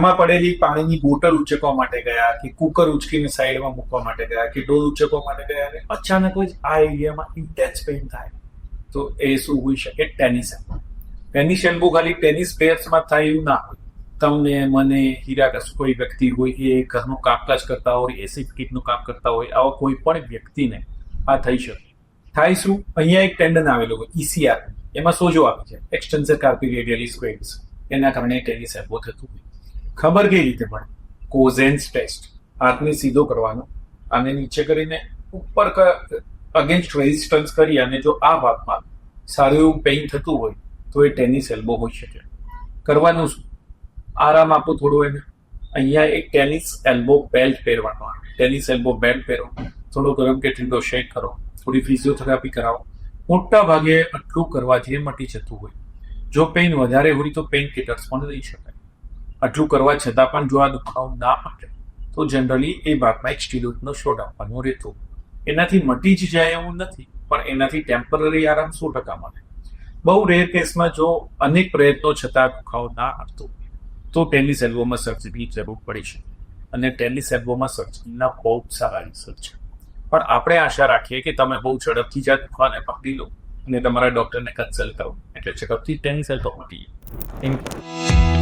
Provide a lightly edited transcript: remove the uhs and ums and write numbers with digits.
ઘરમાં પડેલી પાણીની બોટલ ઉચકવા માટે ગયા, કે કુકર ઉચકીને સાઈડમાં મૂકવા માટે ગયા, કે ડોલ ઉચકવા માટે ગયા, અને અચાનક જ આ એરિયામાં ઇન્ટેન્સ પેઇન થાય, તો એ શું હોઈ શકે? Tennis elbow. ટેનિસ એલ્બો ખાલી ટેનિસ પ્લેયર્સમાં થાય એવું ના હોય. તમને, મને, હીરા, કોઈ વ્યક્તિ હોય, એ ઘરનું કામકાજ કરતા હોય, એસી કીટનું કામ કરતા હોય, આવા કોઈ પણ વ્યક્તિને આ થઈ શકે. થાય શું? અહીંયા એક ટેન્ડન આવેલું હોય, ECR, એમાં સોજો આવે છે, એક્સટેન્સર કાર્પી રેડિયલી સ્ક્વેન્સ, એના કારણે ટેનિસ એલ્બો થતું હોય. ખબર કઈ રીતે પડે? કોઝેન્સ ટેસ્ટ. હાથને સીધો કરવાનો, આને નીચે કરીને ઉપર અગેન્સ્ટ રેઝિસ્ટન્સ કરી, અને જો આ ભાગમાં સારું એવું પેઇન થતું હોય તો એ ટેનિસ એલ્બો હોઈ શકે. કરવાનું શું? આરામ આપો થોડું એને. અહીંયા એક ટેનિસ એલ્બો બેલ્ટ પહેરવાનો આવે. ટેનિસ એલ્બો બેલ્ટ પહેરો, થોડો ગરમ કે ઠંડો શેક કરો, થોડી ફિઝિયોથેરાપી કરાવો. મોટા ભાગે આટલું કરવાથી મટી જતું હોય. જો પેઇન વધારે હોય તો પેઇન કિલર્સ પણ લઈ શકાય. આટલું કરવા છતાં પણ જો આ દુખાવો ના મટે તો જનરલી એ ભાગમાં એક સ્ટીરોઇડનો શોટ આપવાનો રહેતો. એનાથી મટી જ જાય એવું નથી, પણ એનાથી ટેમ્પરરી આરામ 100% મળે. બહુ રેર કેસમાં જો અનેક પ્રયત્નો છતાં દુખાવો ના આવતો તો ટેનિસ એલ્બોમાં સર્જરી જરૂર પડી શકે. અને ટેનિસ એલ્બોમાં સર્જરીના બહુ સારા રિસર્ચ છે. પણ આપણે આશા રાખીએ કે તમે બહુ ઝડપથી જ આ દુખાવાને પકડી લો અને તમારા ડોક્ટરને કન્સલ્ટ કરો, એટલે ઝડપથી ટેનિસ એલ્બો મટી જાય.